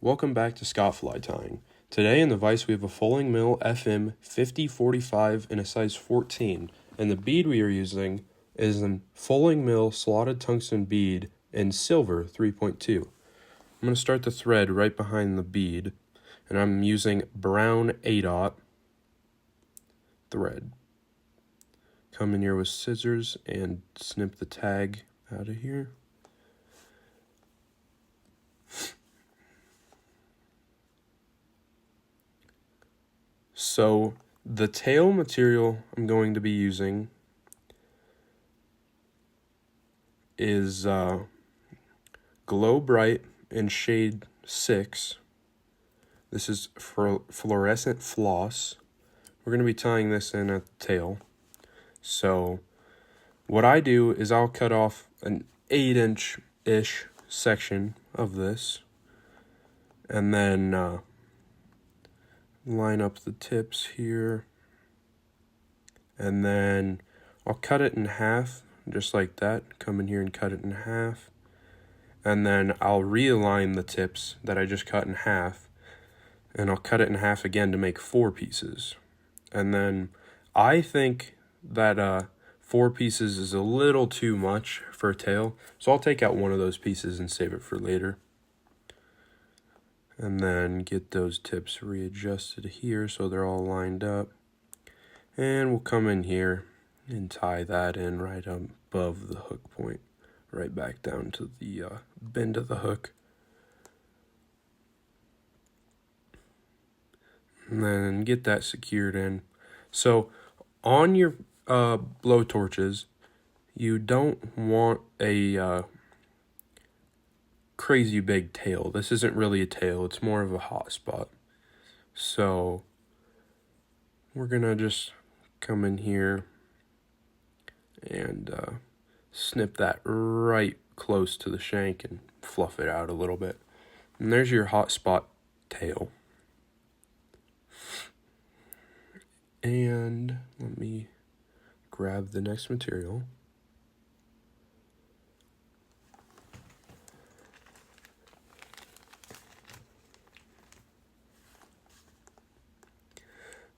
Welcome back to Scott Fly Tying. Today in the vise we have a Fulling Mill FM 5045 in a size 14, and the bead we are using is a Fulling Mill slotted tungsten bead in silver 3.2. I'm going to start the thread right behind the bead, and I'm using brown A-dot thread. Come in here with scissors and snip the tag out of here. So the tail material I'm going to be using is Glo-Brite in shade 6. This is fluorescent floss. We're going to be tying this in at the tail. So what I do is I'll cut off an 8-inch-ish section of this, and then line up the tips here, and then I'll cut it in half, just like that. Come in here and cut it in half, and then I'll realign the tips that I just cut in half, and I'll cut it in half again to make 4 pieces. And then I think that 4 pieces is a little too much for a tail, so I'll take out one of those pieces and save it for later. And then get those tips readjusted here so they're all lined up. And we'll come in here and tie that in right above the hook point, right back down to the bend of the hook. And then get that secured in. So on your blowtorches, you don't want a crazy big tail. This isn't really a tail, it's more of a hot spot. So we're gonna just come in here and snip that right close to the shank and fluff it out a little bit. And there's your hot spot tail. And let me grab the next material.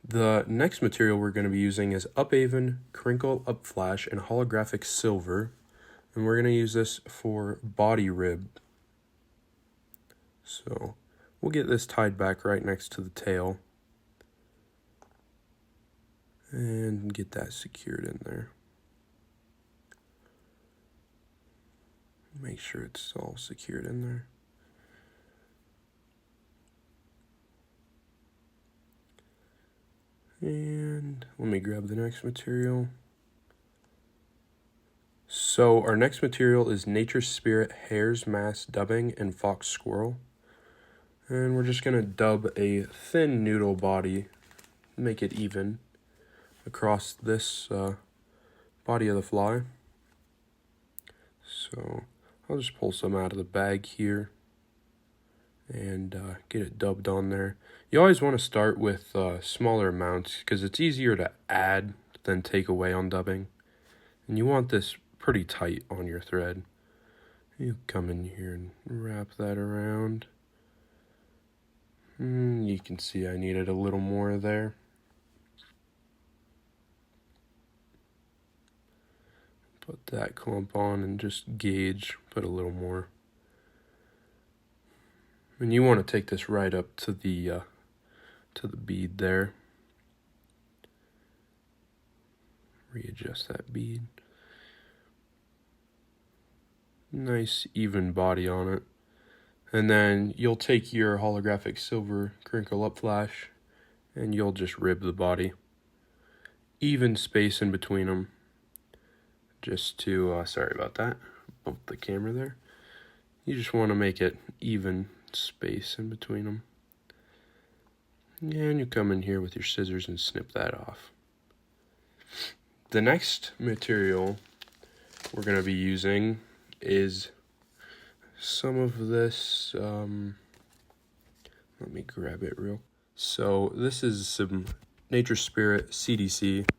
The next material we're going to be using is Upavon Crinkle Upflash in holographic silver, and we're going to use this for body rib. So we'll get this tied back right next to the tail and get that secured in there. Make sure it's all secured in there. And let me grab the next material. So our next material is Nature Spirit Hares Mass Dubbing and Fox Squirrel. And we're just going to dub a thin noodle body, make it even, across this body of the fly. So I'll just pull some out of the bag here and get it dubbed on there. You always want to start with smaller amounts because it's easier to add than take away on dubbing. And you want this pretty tight on your thread. You come in here and wrap that around. You can see I needed a little more there. Put that clump on and just gauge, put a little more. And you want to take this right up to the bead there. Readjust that bead. Nice even body on it. And then you'll take your holographic silver crinkle upflash and you'll just rib the body. Even space in between them. Just to, sorry about that, bump the camera there. You just want to make it even space in between them. And you come in here with your scissors and snip that off. The next material we're going to be using is some of this, let me grab it real. So this is some Nature Spirit CDC.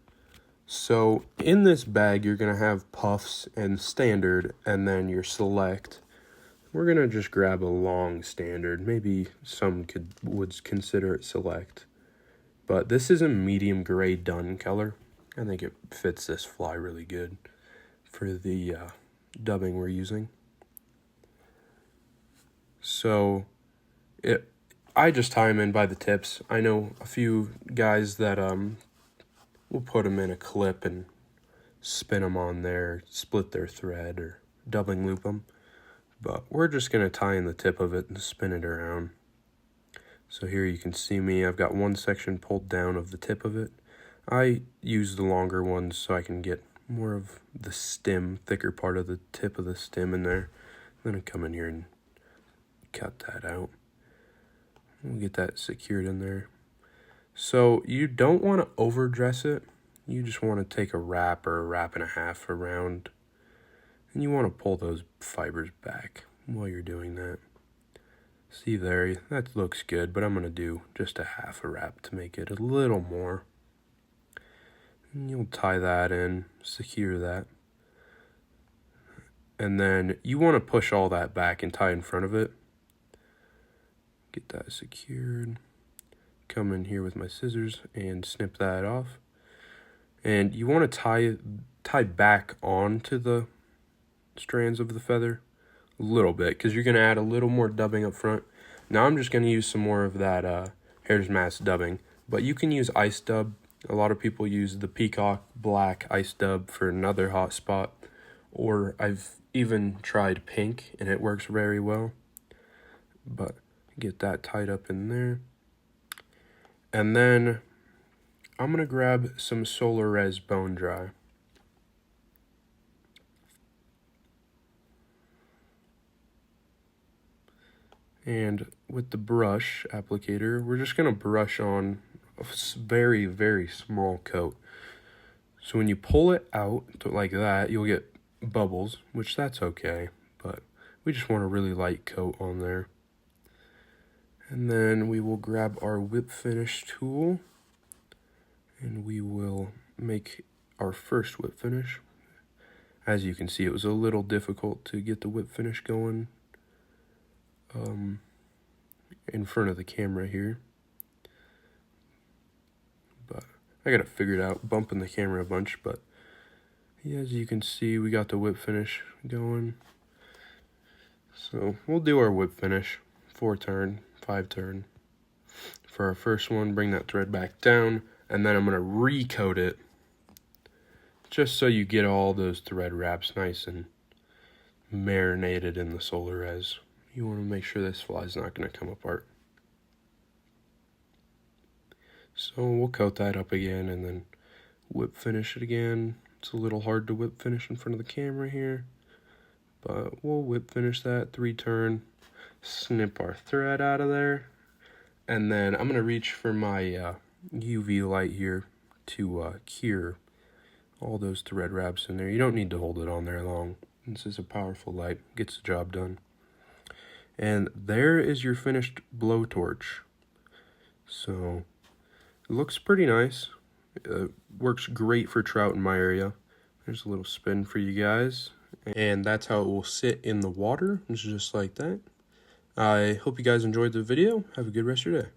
So in this bag you're going to have puffs and standard and then your select. we're going to just grab a long standard. Maybe some would consider it select. But this is a medium gray dun color. I think it fits this fly really good for the dubbing we're using. So I just tie them in by the tips. I know a few guys that will put them in a clip and spin them on there, split their thread, or doubling loop them. But we're just going to tie in the tip of it and spin it around. So here you can see me, I've got one section pulled down of the tip of it. I use the longer ones so I can get more of the stem, thicker part of the tip of the stem in there. I'm going to come in here and cut that out. We'll get that secured in there. So you don't want to overdress it. You just want to take a wrap or a wrap and a half around. And you want to pull those fibers back while you're doing that. See there, that looks good, but I'm going to do just a half a wrap to make it a little more. And you'll tie that in, secure that. And then you want to push all that back and tie in front of it. Get that secured. Come in here with my scissors and snip that off. And you want to tie back onto the strands of the feather a little bit, because you're going to add a little more dubbing up front. Now I'm just going to use some more of that Hares mask dubbing, but you can use ice dub. A lot of people use the peacock black ice dub for another hot spot, or I've even tried pink and it works very well. But get that tied up in there. And then I'm going to grab some Solarez Bone Dry. And with the brush applicator, we're just going to brush on a very, very small coat. So when you pull it out like that, you'll get bubbles, which that's okay. But we just want a really light coat on there. And then we will grab our whip finish tool. And we will make our first whip finish. As you can see, it was a little difficult to get the whip finish going in front of the camera here, but I got it figured out, bumping the camera a bunch. But yeah, as you can see, we got the whip finish going. So we'll do our whip finish 4 turn, 5 turn. For our first one, bring that thread back down, and then I'm going to recoat it just so you get all those thread wraps nice and marinated in the Solarez. You want to make sure this fly is not going to come apart. So we'll coat that up again and then whip finish it again. It's a little hard to whip finish in front of the camera here, but we'll whip finish that 3 turn, snip our thread out of there, and then I'm going to reach for my UV light here to cure all those thread wraps in there. You don't need to hold it on there long. This is a powerful light, gets the job done. And there is your finished blowtorch. So it looks pretty nice. Works great for trout in my area. There's a little spin for you guys. And that's how it will sit in the water. It's just like that. I hope you guys enjoyed the video. Have a good rest of your day.